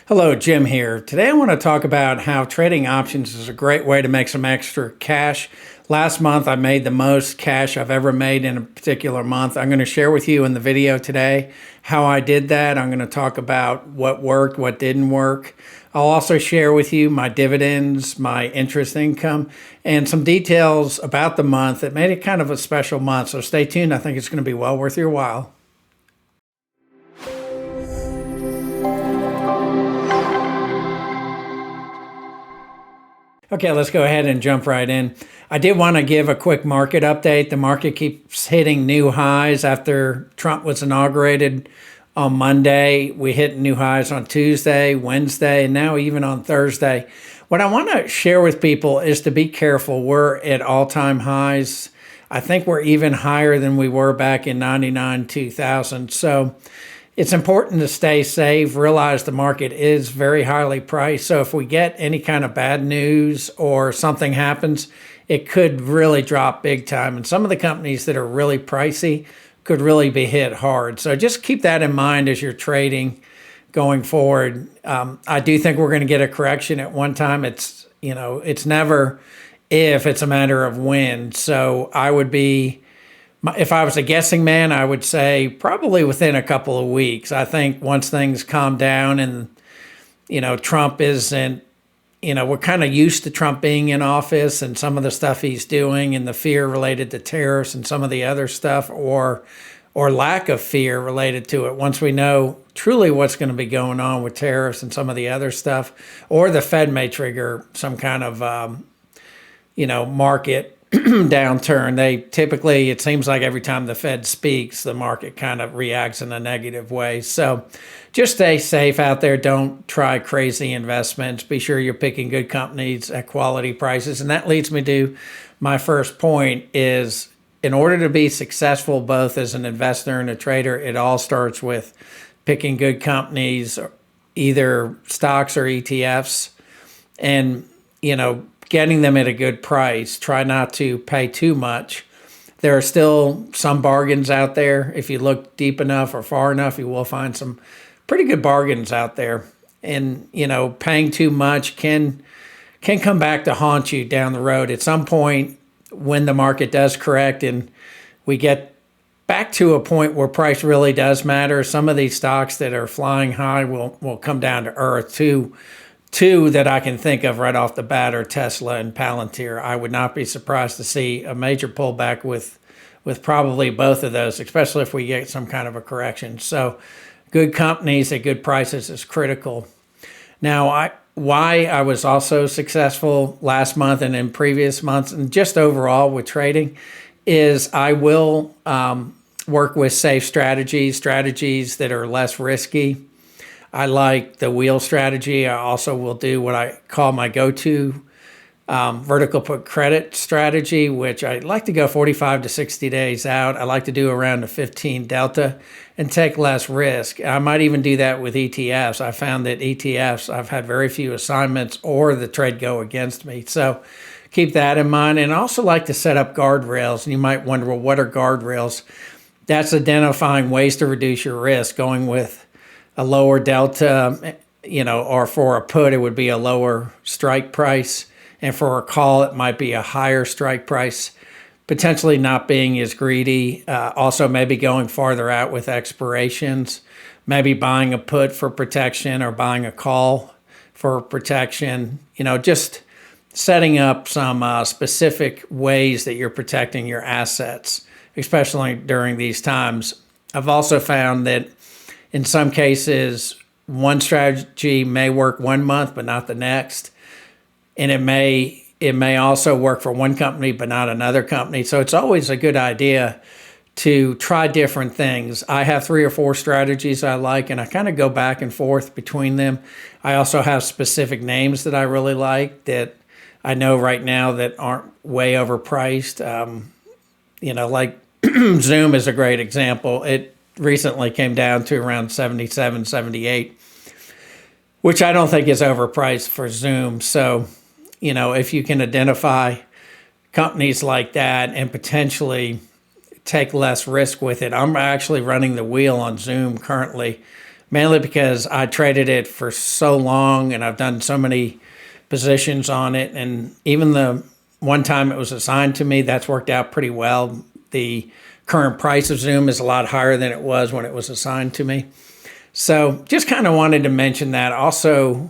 Hello, Jim here. Today I want to talk about how trading options is a great way to make some extra cash. Last month I made the most cash I've ever made in a particular month. I'm going to share with you in the video today how I did that. I'm going to talk about what worked, what didn't work. I'll also share with you my dividends, my interest income, and some details about the month that made it kind of a special month. So stay tuned. I think it's going to be well worth your while. Okay, let's go ahead and jump right in. I did want to give a quick market update. The market keeps hitting new highs after Trump was inaugurated on Monday. We hit new highs on Tuesday, Wednesday, and now even on Thursday. What I want to share with people is to be careful. We're at all-time highs. I think we're even higher than we were back in 99, 2000. So it's important to stay safe, realize the market is very highly priced. So if we get any kind of bad news or something happens, it could really drop big time. And some of the companies that are really pricey could really be hit hard. So just keep that in mind as you're trading going forward. I do think we're going to get a correction at one time. It's never if, it's a matter of when. So if I was a guessing man, I would say probably within a couple of weeks. I think once things calm down and, Trump isn't, we're kind of used to Trump being in office and some of the stuff he's doing and the fear related to tariffs and some of the other stuff or lack of fear related to it. Once we know truly what's going to be going on with tariffs and some of the other stuff, or the Fed may trigger some kind of, market downturn. It seems like every time the Fed speaks, the market kind of reacts in a negative way. So just stay safe out there. Don't try crazy investments. Be sure you're picking good companies at quality prices. And that leads me to my first point is, in order to be successful both as an investor and a trader, it all starts with picking good companies, either stocks or ETFs, and, getting them at a good price. Try not to pay too much. There are still some bargains out there. If you look deep enough or far enough, you will find some pretty good bargains out there. And, paying too much can come back to haunt you down the road. At some point, when the market does correct and we get back to a point where price really does matter, some of these stocks that are flying high will come down to earth. Two that I can think of right off the bat are Tesla and Palantir. I would not be surprised to see a major pullback with probably both of those, especially if we get some kind of a correction. So good companies at good prices is critical. Now, why I was also successful last month and in previous months and just overall with trading is I will work with safe strategies that are less risky. I like the wheel strategy. I also will do what I call my go-to vertical put credit strategy, which I like to go 45 to 60 days out. I like to do around a 15 delta and take less risk. I might even do that with ETFs. I found that ETFs, I've had very few assignments or the trade go against me. So keep that in mind. And I also like to set up guardrails. And you might wonder, well, what are guardrails? That's identifying ways to reduce your risk, going with a lower delta, or for a put, it would be a lower strike price. And for a call, it might be a higher strike price, potentially not being as greedy. Also, maybe going farther out with expirations, maybe buying a put for protection or buying a call for protection, just setting up some specific ways that you're protecting your assets, especially during these times. I've also found that in some cases, one strategy may work one month, but not the next. And it may also work for one company, but not another company. So it's always a good idea to try different things. I have 3 or 4 strategies I like, and I kind of go back and forth between them. I also have specific names that I really like that I know right now that aren't way overpriced. Like Zoom is a great example. It recently came down to around 77, 78, which I don't think is overpriced for Zoom. So, if you can identify companies like that and potentially take less risk with it. I'm actually running the wheel on Zoom currently mainly because I traded it for so long and I've done so many positions on it. And even the one time it was assigned to me, that's worked out pretty well. The current price of Zoom is a lot higher than it was when it was assigned to me. So just kind of wanted to mention that. Also,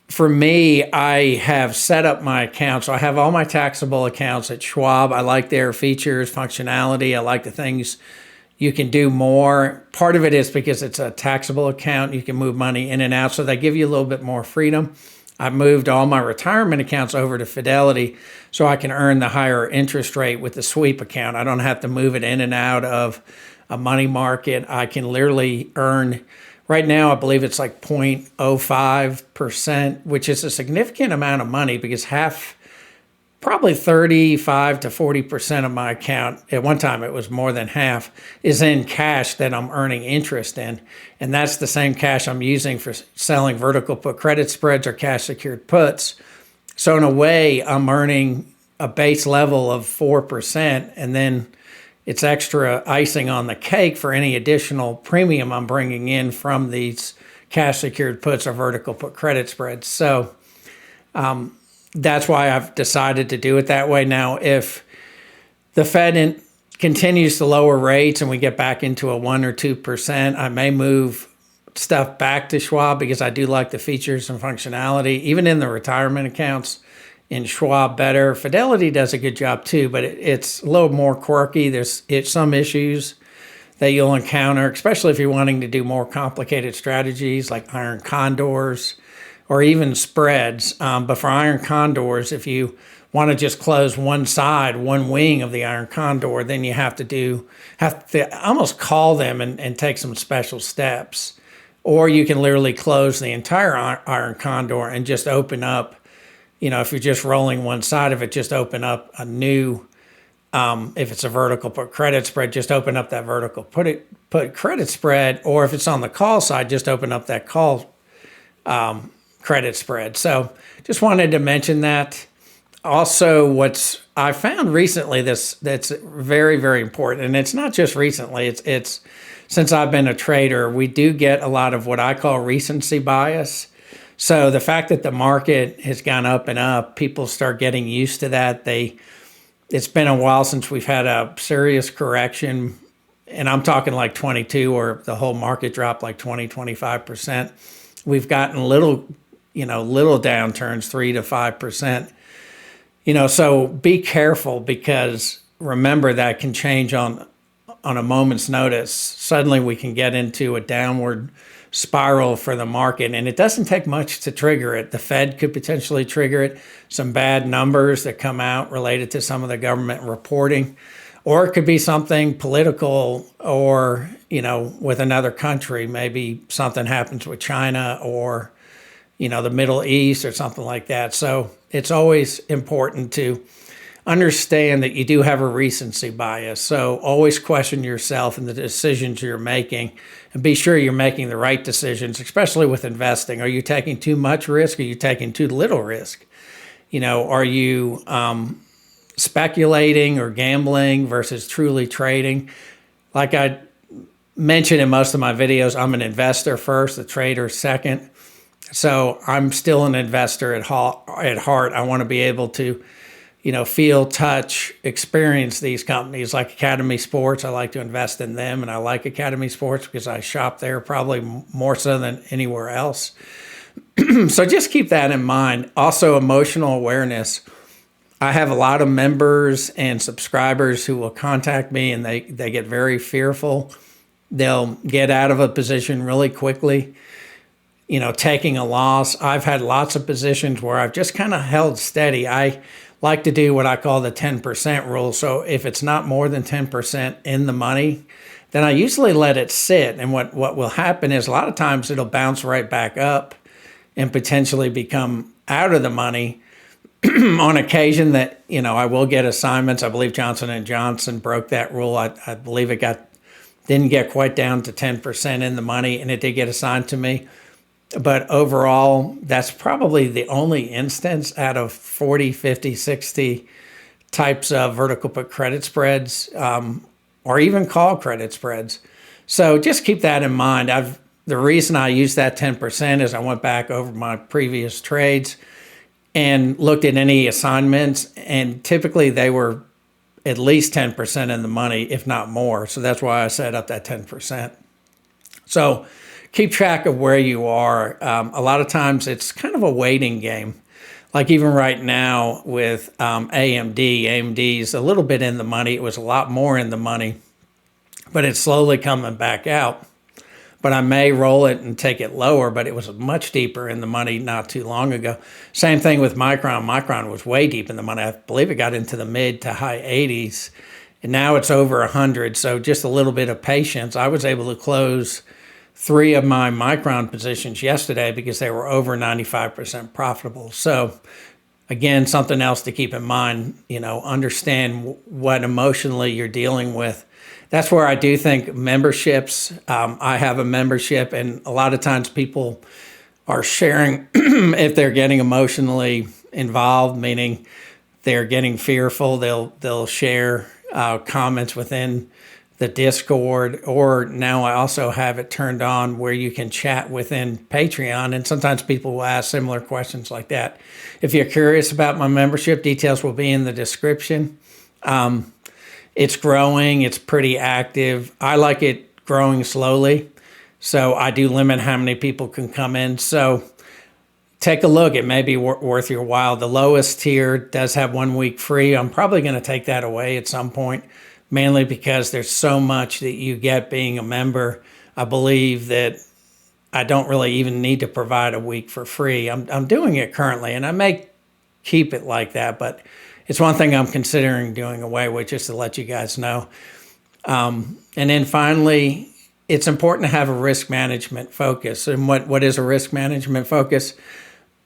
for me, I have set up my account. So I have all my taxable accounts at Schwab. I like their features, functionality. I like the things you can do more. Part of it is because it's a taxable account. You can move money in and out. So they give you a little bit more freedom. I moved all my retirement accounts over to Fidelity so I can earn the higher interest rate with the sweep account. I don't have to move it in and out of a money market. I can literally earn, right now, I believe it's like 0.05%, which is a significant amount of money because probably 35 to 40% of my account, at one time it was more than half, is in cash that I'm earning interest in. And that's the same cash I'm using for selling vertical put credit spreads or cash secured puts. So in a way, I'm earning a base level of 4%, and then it's extra icing on the cake for any additional premium I'm bringing in from these cash secured puts or vertical put credit spreads. So that's why I've decided to do it that way. Now, if the Fed continues to lower rates and we get back into a 1 or 2%, I may move stuff back to Schwab because I do like the features and functionality, even in the retirement accounts in Schwab better. Fidelity does a good job too, but it's a little more quirky. There's some issues that you'll encounter, especially if you're wanting to do more complicated strategies like iron condors or even spreads. But for iron condors, if you want to just close one side, one wing of the iron condor, then you have to almost call them and take some special steps. Or you can literally close the entire iron condor and just open up, if you're just rolling one side of it, just open up a new, if it's a vertical put credit spread, just open up that vertical put credit spread. Or if it's on the call side, just open up that call credit spread. So just wanted to mention that. Also, what I found recently that's very, very important, and it's not just recently, it's since I've been a trader, we do get a lot of what I call recency bias. So the fact that the market has gone up and up, people start getting used to that. It's been a while since we've had a serious correction, and I'm talking like 22, or the whole market dropped like 20-25%. We've gotten little downturns, 3 to 5%. So be careful, because remember that can change on a moment's notice. Suddenly we can get into a downward spiral for the market, and it doesn't take much to trigger it. The Fed could potentially trigger it, some bad numbers that come out related to some of the government reporting, or it could be something political, or with another country. Maybe something happens with China or the Middle East or something like that. So it's always important to understand that you do have a recency bias. So always question yourself and the decisions you're making, and be sure you're making the right decisions, especially with investing. Are you taking too much risk? Are you taking too little risk? Are you speculating or gambling versus truly trading? Like I mentioned in most of my videos, I'm an investor first, a trader second. So I'm still an investor at heart. I want to be able to feel, touch, experience these companies like Academy Sports. I like to invest in them, and I like Academy Sports because I shop there probably more so than anywhere else. So just keep that in mind. Also, emotional awareness. I have a lot of members and subscribers who will contact me, and they get very fearful. They'll get out of a position really quickly, taking a loss. I've had lots of positions where I've just kind of held steady. I like to do what I call the 10% rule. So if it's not more than 10% in the money, then I usually let it sit. And what will happen is a lot of times it'll bounce right back up and potentially become out of the money. On occasion that, I will get assignments. I believe Johnson & Johnson broke that rule. I believe it didn't get quite down to 10% in the money, and it did get assigned to me. But overall, that's probably the only instance out of 40, 50, 60 types of vertical put credit spreads, or even call credit spreads. So just keep that in mind. I've The reason I used that 10% is I went back over my previous trades and looked at any assignments, and typically they were at least 10% in the money, if not more. So that's why I set up that 10%. So keep track of where you are. A lot of times it's kind of a waiting game. Like even right now with AMD is a little bit in the money. It was a lot more in the money, but it's slowly coming back out. But I may roll it and take it lower, but it was much deeper in the money not too long ago. Same thing with Micron. Micron was way deep in the money. I believe it got into the mid to high 80s, and now it's over 100. So just a little bit of patience. I was able to close 3 of my Micron positions yesterday because they were over 95% profitable. So again, something else to keep in mind, understand what emotionally you're dealing with. That's where I do think memberships, I have a membership, and a lot of times people are sharing if they're getting emotionally involved, meaning they're getting fearful, they'll share comments within the Discord, or now I also have it turned on where you can chat within Patreon, and sometimes people will ask similar questions like that. If you're curious about my membership, details will be in the description. It's growing. It's pretty active. I like it growing slowly, so I do limit how many people can come in. So take a look. It may be worth your while. The lowest tier does have 1 week free. I'm probably going to take that away at some point, mainly because there's so much that you get being a member. I believe that I don't really even need to provide a week for free. I'm doing it currently, and I may keep it like that, but it's one thing I'm considering doing away with, just to let you guys know. And then finally, it's important to have a risk management focus. And what is a risk management focus?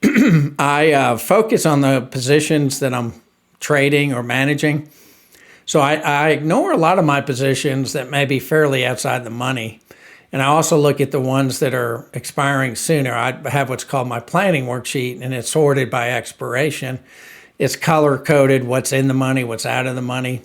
I focus on the positions that I'm trading or managing. So I ignore a lot of my positions that may be fairly outside the money. And I also look at the ones that are expiring sooner. I have what's called my planning worksheet, and it's sorted by expiration. It's color coded, what's in the money, what's out of the money,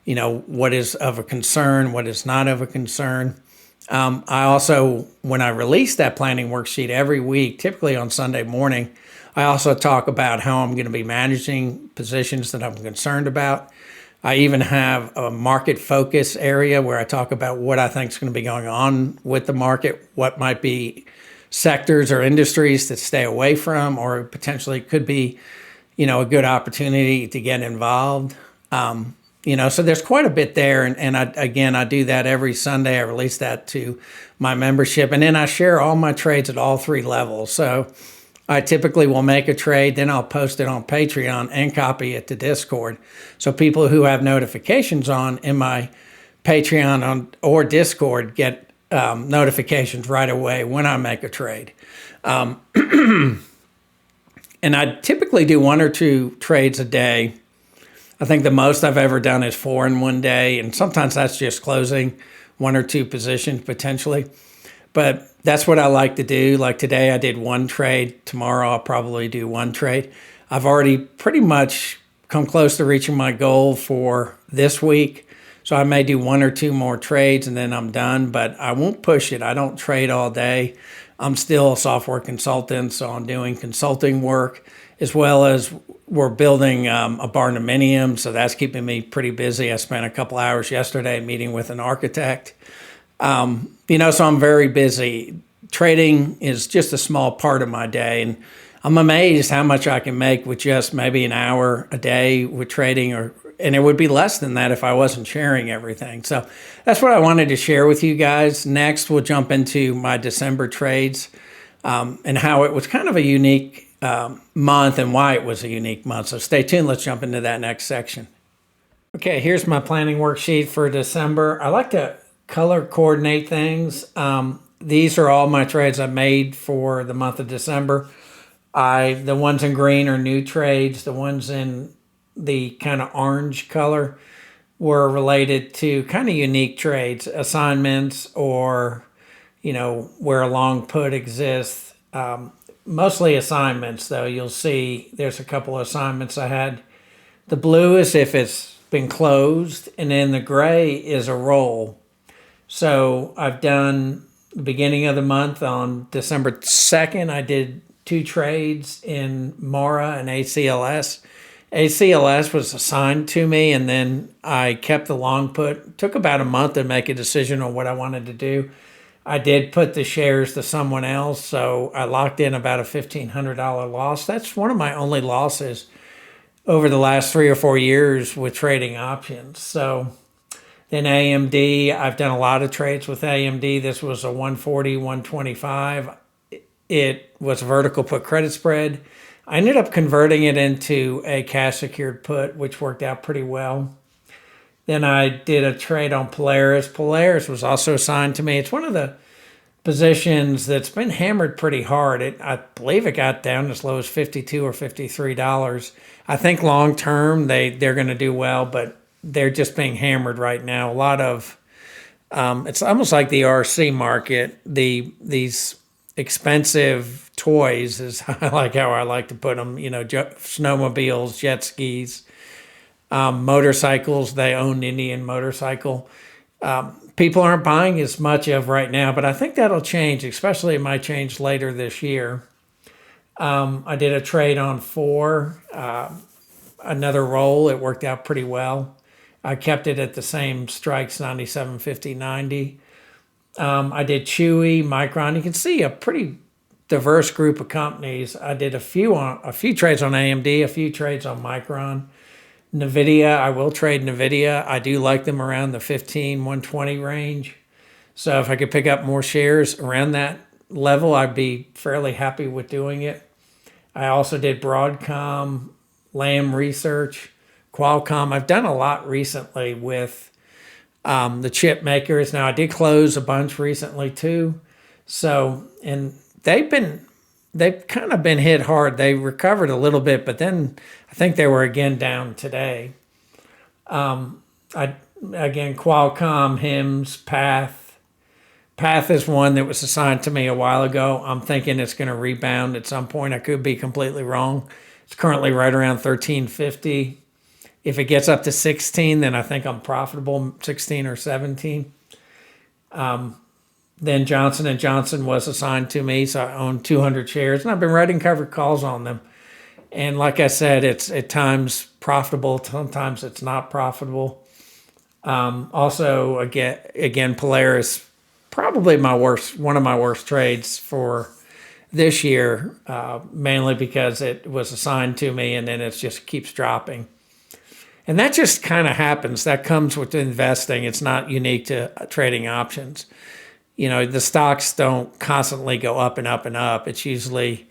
what is of a concern, what is not of a concern. I also, when I release that planning worksheet every week, typically on Sunday morning, I also talk about how I'm going to be managing positions that I'm concerned about. I even have a market focus area where I talk about what I think is going to be going on with the market, what might be sectors or industries to stay away from, or potentially could be a good opportunity to get involved. So there's quite a bit there. And I do that every Sunday. I release that to my membership. And then I share all my trades at all 3 levels. So I typically will make a trade, then I'll post it on Patreon and copy it to Discord. So people who have notifications on in my Patreon or Discord get notifications right away when I make a trade. And I typically do 1 or 2 trades a day. I think the most I've ever done is 4 in one day. And sometimes that's just closing 1 or 2 positions potentially. But that's what I like to do. Like today I did 1 trade. Tomorrow I'll probably do 1 trade. I've already pretty much come close to reaching my goal for this week. So I may do 1 or 2 more trades and then I'm done. But I won't push it. I don't trade all day. I'm still a software consultant, so I'm doing consulting work, as well as we're building a barndominium, so that's keeping me pretty busy. I spent a couple hours yesterday meeting with an architect. So I'm very busy. Trading is just a small part of my day, and I'm amazed how much I can make with just maybe an hour a day with trading, and it would be less than that if I wasn't sharing everything. So that's what I wanted to share with you guys. Next, we'll jump into my December trades and how it was kind of a unique month and why it was a unique month. So stay tuned. Let's jump into that next section. Okay, here's my planning worksheet for December. I like to color coordinate things. These are all my trades I made for the month of December. The ones in green are new trades. The ones in the kind of orange color were related to kind of unique trades, assignments, or, where a long put exists. Mostly assignments, though. You'll see there's a couple of assignments I had. The blue is if it's been closed, and then the gray is a roll. So I've done beginning of the month on December 2nd, I did two trades in Mora and ACLS. ACLS was assigned to me, and then I kept the long put. It took about a month to make a decision on what I wanted to do. I did put the shares to someone else, so I locked in about a $1,500 loss. That's one of my only losses over the last 3 or 4 years with trading options. So then AMD, I've done a lot of trades with AMD. This was a 140, 125. It was a vertical put credit spread. I ended up converting it into a cash secured put, which worked out pretty well. Then I did a trade on Polaris. Polaris was also assigned to me. It's one of the positions that's been hammered pretty hard. I believe it got down as low as $52 or $53. I think long term they're going to do well, but they're just being hammered right now. A lot of it's almost like the RC market. These expensive toys is like how I like to put them. Snowmobiles, jet skis, motorcycles. They own Indian motorcycle. People aren't buying as much of right now, but I think that'll change, especially it might change later this year. I did a trade on four, another roll. It worked out pretty well. I kept it at the same strikes, 97, 50, 90. I did Chewy, Micron. You can see a pretty diverse group of companies. I did a few trades on AMD, a few trades on Micron. NVIDIA, I will trade NVIDIA. I do like them around the 15, 120 range. So if I could pick up more shares around that level, I'd be fairly happy with doing it. I also did Broadcom, Lam Research, Qualcomm. I've done a lot recently with the chip makers. Now I did close a bunch recently too. So, and they've kind of been hit hard. They recovered a little bit, but then I think they were again down today. Qualcomm, HIMS, Path. Path is one that was assigned to me a while ago. I'm thinking it's going to rebound at some point. I could be completely wrong. It's currently right around 1350. If it gets up to 16, then I think I'm profitable, 16 or 17. Then Johnson & Johnson was assigned to me, so I own 200 shares, and I've been writing covered calls on them. And like I said, it's at times profitable, sometimes it's not profitable. Also, again, Polaris, probably one of my worst trades for this year, mainly because it was assigned to me and then it just keeps dropping. And that just kind of happens. That comes with investing. It's not unique to trading options. The stocks don't constantly go up and up and up. It's usually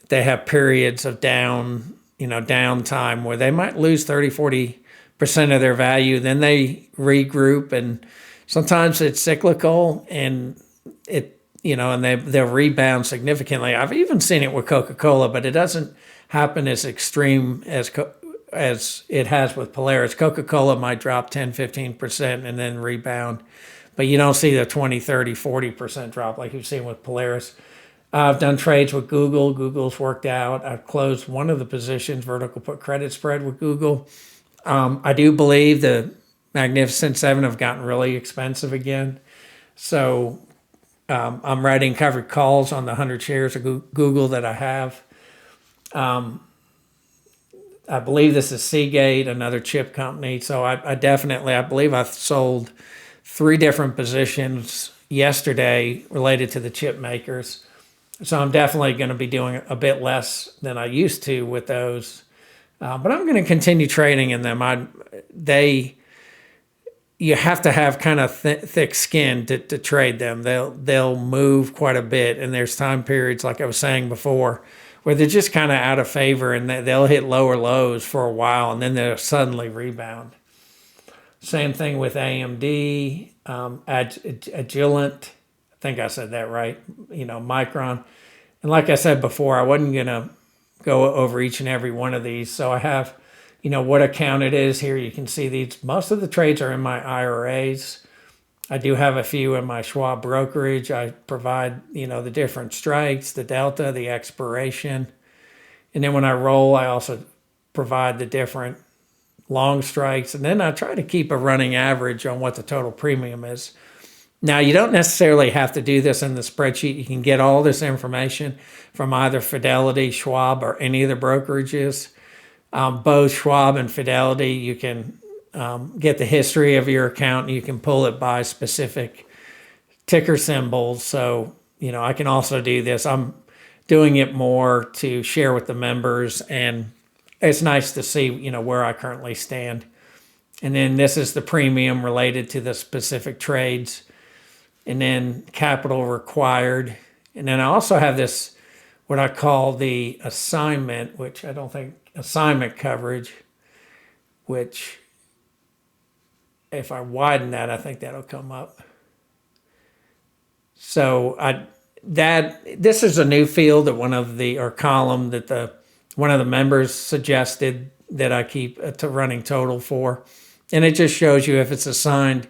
they have periods of downtime where they might lose 30, 40% of their value. Then they regroup, and sometimes it's cyclical and they'll rebound significantly. I've even seen it with Coca-Cola, but it doesn't happen as extreme as it has with Polaris. Coca-Cola might drop 10, 15% and then rebound. But you don't see the 20, 30, 40% drop like you've seen with Polaris. I've done trades with Google. Google's worked out. I've closed one of the positions, vertical put credit spread with Google. I do believe the Magnificent Seven have gotten really expensive again. So I'm writing covered calls on the 100 shares of Google that I have. I believe this is Seagate, another chip company. So I believe I sold 3 different positions yesterday related to the chip makers. So I'm definitely going to be doing a bit less than I used to with those. But I'm going to continue trading in them. You have to have kind of thick skin to trade them. They'll move quite a bit. And there's time periods, like I was saying before, where they're just kind of out of favor and they'll hit lower lows for a while and then they'll suddenly rebound. Same thing with AMD, Agilent, I think I said that right, Micron. And like I said before, I wasn't going to go over each and every one of these. So I have, what account it is here. You can see these. Most of the trades are in my IRAs. I do have a few in my Schwab brokerage. I provide, the different strikes, the delta, the expiration. And then when I roll, I also provide the different long strikes, and then I try to keep a running average on what the total premium is. Now, you don't necessarily have to do this in the spreadsheet. You can get all this information from either Fidelity, Schwab, or any of the brokerages. Both Schwab and Fidelity, you can get the history of your account, and you can pull it by specific ticker symbols. So, I can also do this. I'm doing it more to share with the members, and it's nice to see, where I currently stand. And then this is the premium related to the specific trades, and then capital required. And then I also have this, what I call the assignment, which I don't think, assignment coverage, which if I widen that, I think that'll come up. So this is a new field that column that one of the members suggested that I keep a running total for. And it just shows you if it's assigned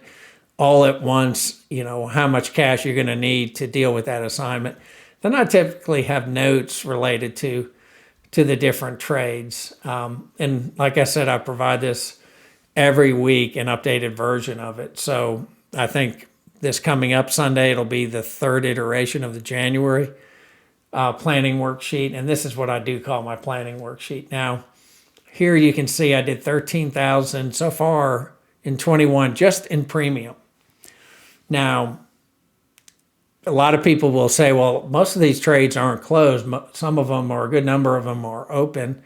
all at once, how much cash you're going to need to deal with that assignment. Then I typically have notes related to the different trades. And like I said, I provide this every week, an updated version of it. So I think this coming up Sunday, it'll be the third iteration of the January planning worksheet. And this is what I do call my planning worksheet. Now, here you can see I did 13,000 so far in 21 just in premium. Now, a lot of people will say, well, most of these trades aren't closed. Some of them, or a good number of them, are open.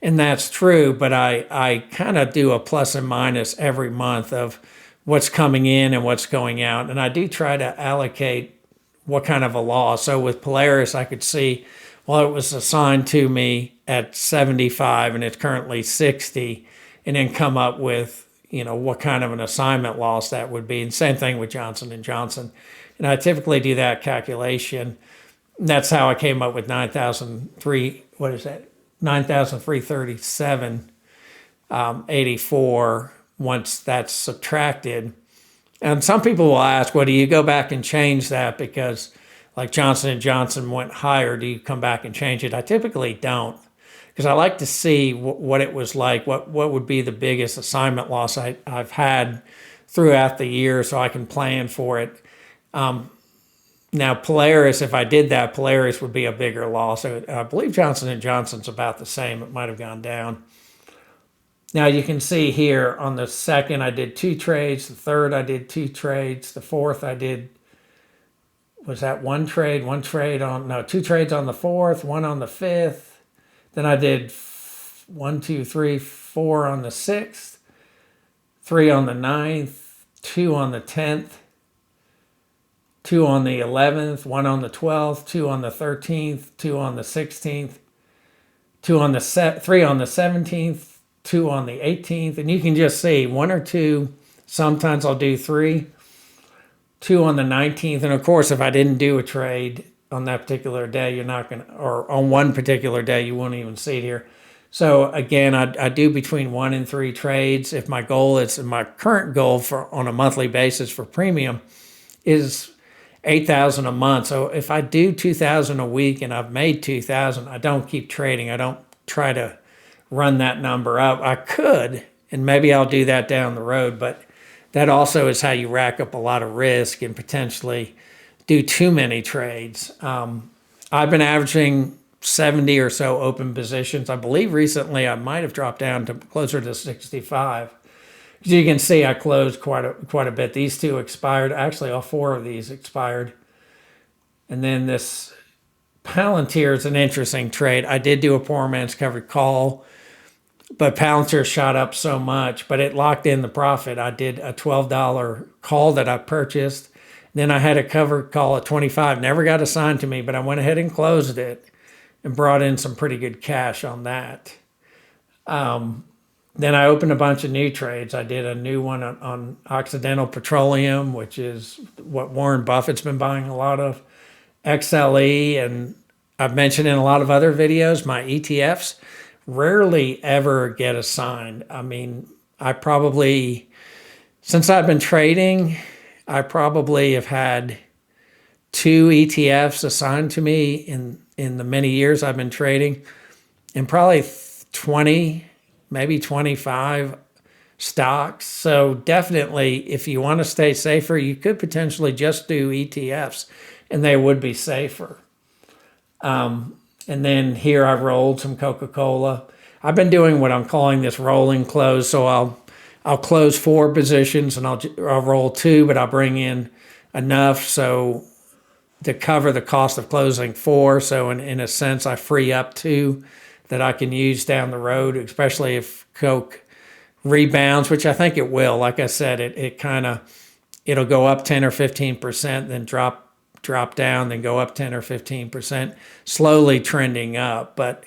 And that's true, but I kind of do a plus and minus every month of what's coming in and what's going out. And I do try to allocate what kind of a loss. So with Polaris, I could see, well, it was assigned to me at 75 and it's currently 60, and then come up with, what kind of an assignment loss that would be. And same thing with Johnson & Johnson. And I typically do that calculation. And that's how I came up with 9,337.84 once that's subtracted. And some people will ask, well, do you go back and change that because like Johnson & Johnson went higher? Do you come back and change it? I typically don't, because I like to see what it was like, what would be the biggest assignment loss I've had throughout the year so I can plan for it. Now, Polaris, if I did that, Polaris would be a bigger loss. I believe Johnson & Johnson's about the same. It might have gone down. Now, you can see here on the second, I did 2 trades. The third, I did 2 trades. The fourth, I did, was that 1 trade? 2 trades on the fourth, 1 on the fifth. Then I did 4 on the 6th, 3 on the 9th, 2 on the 10th, 2 on the 11th, 1 on the 12th, 2 on the 13th, 2 on the 16th, 3 on the 17th, 2 on the 18th. And you can just see 1 or 2, sometimes I'll do 3, 2 on the 19th. And of course, if I didn't do a trade on that particular day, you're not going to, or on one particular day, you won't even see it here. So again, I do between 1 and 3 trades. If my goal is, my current goal for on a monthly basis for premium is 8,000 a month. So if I do 2,000 a week and I've made 2,000, I don't keep trading. I don't try to run that number up. I could, and maybe I'll do that down the road, but that also is how you rack up a lot of risk and potentially do too many trades. I've been averaging 70 or so open positions. I believe recently I might have dropped down to closer to 65. As you can see, I closed quite a bit. These 2 expired. Actually, all 4 of these expired. And then this Palantir is an interesting trade. I did do a poor man's covered call, but Palantir shot up so much, but it locked in the profit. I did a $12 call that I purchased. Then I had a covered call at 25, never got assigned to me, but I went ahead and closed it and brought in some pretty good cash on that. Then I opened a bunch of new trades. I did a new one on Occidental Petroleum, which is what Warren Buffett's been buying a lot of, XLE, and I've mentioned in a lot of other videos, my ETFs rarely ever get assigned. I mean, since I've been trading, I probably have had 2 ETFs assigned to me in the many years I've been trading, and probably 20, maybe 25 stocks. So definitely, if you want to stay safer, you could potentially just do ETFs, and they would be safer. And then here I rolled some Coca-Cola. I've been doing what I'm calling this rolling close. So I'll close 4 positions and I'll roll 2, but I'll bring in enough so to cover the cost of closing 4. So in a sense, I free up 2 that I can use down the road, especially if Coke rebounds, which I think it will. Like I said, it'll go up 10 or 15%, then drop down, then go up 10 or 15%, slowly trending up. But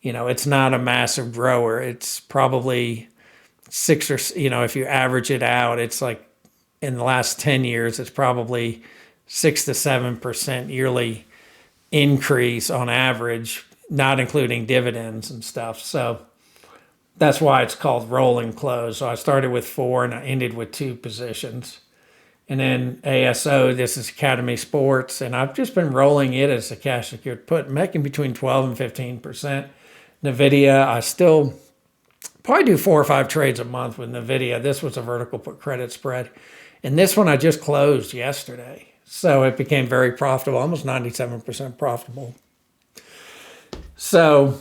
it's not a massive grower. It's probably 6 or if you average it out, it's like in the last 10 years, it's probably 6 to 7% yearly increase on average, not including dividends and stuff. So that's why it's called rolling close. So I started with 4 and I ended with 2 positions. And then ASO, this is Academy Sports, and I've just been rolling it as a cash secured put, making between 12 and 15%. NVIDIA, I still probably do 4 or 5 trades a month with NVIDIA. This was a vertical put credit spread. And this one I just closed yesterday. So it became very profitable, almost 97% profitable. So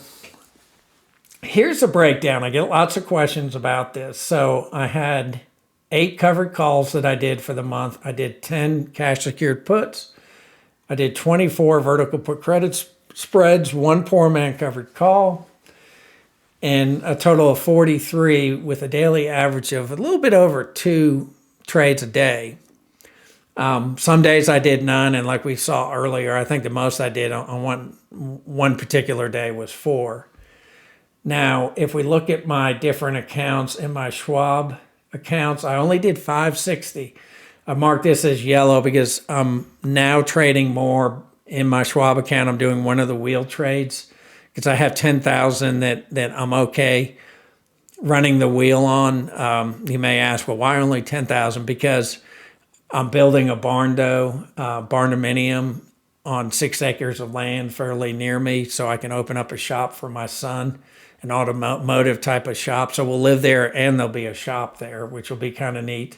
here's a breakdown. I get lots of questions about this. So I had 8 covered calls that I did for the month. I did 10 cash secured puts. I did 24 vertical put credit spreads, 1 poor man covered call, and a total of 43 with a daily average of a little bit over 2 trades a day. Some days I did none, and like we saw earlier, I think the most I did on one particular day was 4. Now, if we look at my different accounts in my Schwab accounts, I only did 560. I marked this as yellow because I'm now trading more in my Schwab account. I'm doing one of the wheel trades because I have 10,000 that I'm okay running the wheel on. You may ask, well, why only 10,000? Because I'm building a barn dominium on 6 acres of land fairly near me, so I can open up a shop for my son, an automotive type of shop. So we'll live there and there'll be a shop there, which will be kind of neat.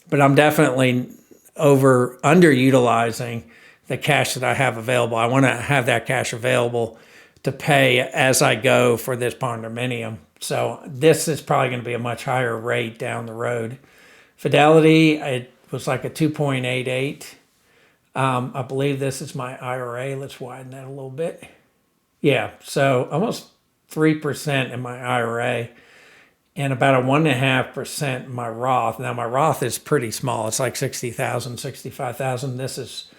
But I'm definitely underutilizing the cash that I have available. I want to have that cash available to pay as I go for this barn dominium. So this is probably going to be a much higher rate down the road. Fidelity, it was like a 2.88. I believe this is my IRA. Let's widen that a little bit. Yeah, so almost 3% in my IRA and about a 1.5% in my Roth. Now my Roth is pretty small. It's like 60,000, 65,000. This is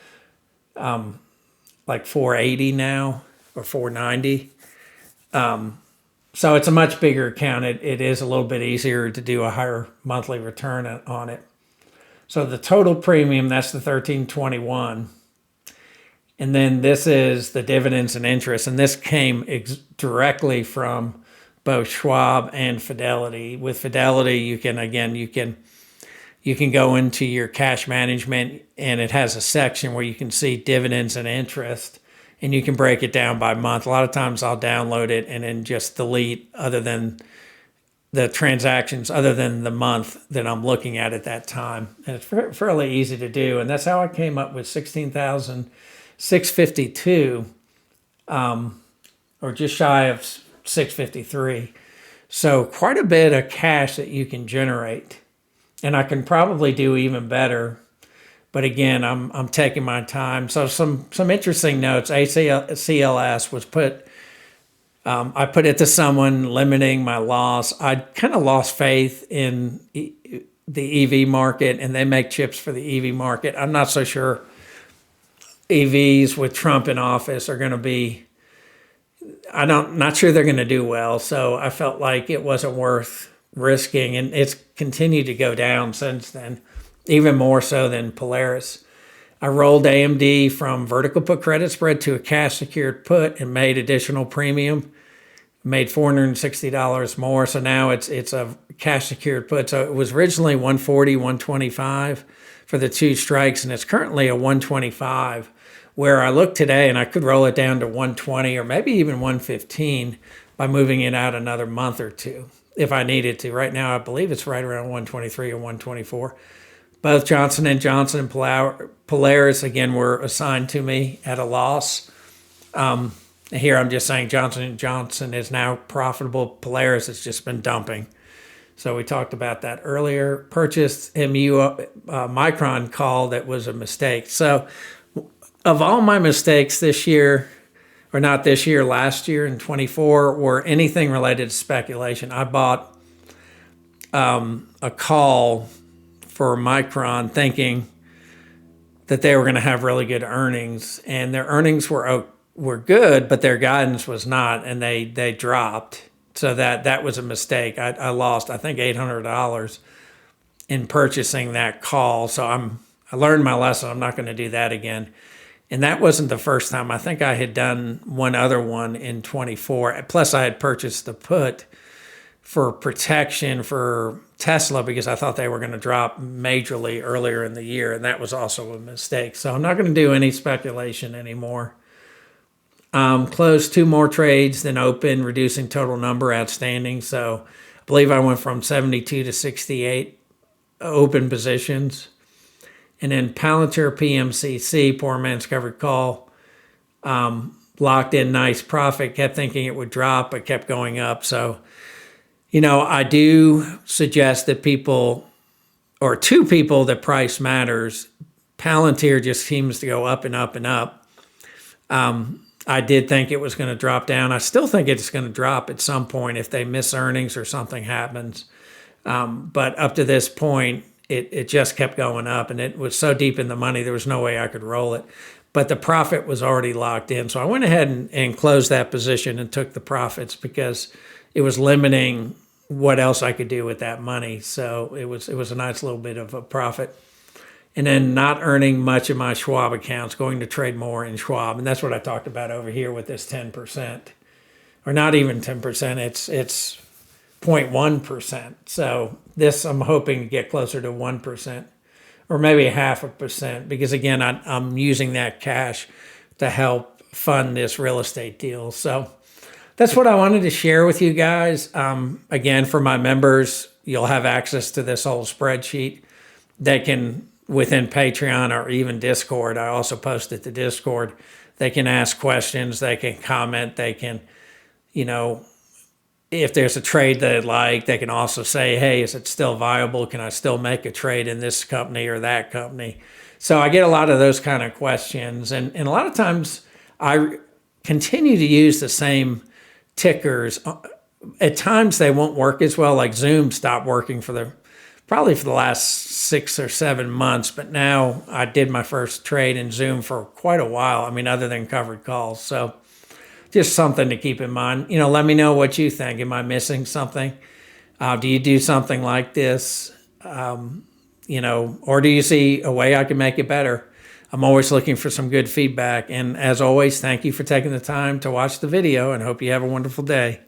like 480 now or 490. So it's a much bigger account. It is a little bit easier to do a higher monthly return on it. So the total premium, that's the 1321. And then this is the dividends and interest. And this came directly from both Schwab and Fidelity. With Fidelity, you can go into your cash management, and it has a section where you can see dividends and interest, and you can break it down by month. A lot of times I'll download it and then just delete other than the transactions other than the month that I'm looking at that time. And it's fairly easy to do. And that's how I came up with 16,652, or just shy of 653. So quite a bit of cash that you can generate. And I can probably do even better. But again, I'm taking my time. So some interesting notes. ACLS was I put it to someone limiting my loss. I kind of lost faith in the EV market, and they make chips for the EV market. I'm not so sure EVs with Trump in office are going to be, not sure they're going to do well. So I felt like it wasn't worth risking, and it's continued to go down since then, even more so than Polaris. I rolled AMD from vertical put credit spread to a cash secured put and made additional premium, made $460 more. So now it's a cash secured put. So it was originally 140, 125 for the 2 strikes, and it's currently a 125, where I look today and I could roll it down to 120 or maybe even 115 by moving it out another month or 2. if I needed to. Right now, I believe it's right around 123 or 124. Both Johnson & Johnson and Polaris, again, were assigned to me at a loss. Here I'm just saying Johnson & Johnson is now profitable. Polaris has just been dumping. So we talked about that earlier. Purchased Micron call that was a mistake. So of all my mistakes this year, or not this year, last year in 24, were anything related to speculation. I bought a call for Micron thinking that they were going to have really good earnings, and their earnings were good, but their guidance was not, and they dropped. So that was a mistake. I lost, I think, $800 in purchasing that call. So I learned my lesson. I'm not going to do that again. And that wasn't the first time. I think I had done one other one in 24. Plus, I had purchased the put for protection for Tesla because I thought they were going to drop majorly earlier in the year, and that was also a mistake. So I'm not going to do any speculation anymore. Closed 2 more trades than open, reducing total number outstanding. So I believe I went from 72 to 68 open positions. And then Palantir PMCC, poor man's covered call, locked in nice profit, kept thinking it would drop, but kept going up. So, I do suggest that people, or two people, that price matters. Palantir just seems to go up and up and up. I did think it was going to drop down. I still think it's going to drop at some point if they miss earnings or something happens. But up to this point, it just kept going up, and it was so deep in the money, there was no way I could roll it. But the profit was already locked in. So I went ahead and closed that position and took the profits because it was limiting what else I could do with that money. So it was a nice little bit of a profit. And then not earning much of my Schwab accounts, going to trade more in Schwab. And that's what I talked about over here with this 10%. Or not even 10%, it's 0.1%. So this I'm hoping to get closer to 1%. Or maybe 0.5%, because again, I'm using that cash to help fund this real estate deal. So that's what I wanted to share with you guys. Again, for my members, you'll have access to this whole spreadsheet. They can, within Patreon or even Discord, I also post it to Discord. They can ask questions, they can comment, they can, if there's a trade they like, they can also say, hey, is it still viable? Can I still make a trade in this company or that company? So I get a lot of those kind of questions. And a lot of times I continue to use the same tickers. At times they won't work as well. Like Zoom stopped working probably for the last 6 or 7 months. But now I did my first trade in Zoom for quite a while. Other than covered calls. So just something to keep in mind. Let me know what you think. Am I missing something? Do you do something like this? Or do you see a way I can make it better? I'm always looking for some good feedback. And as always, thank you for taking the time to watch the video, and hope you have a wonderful day.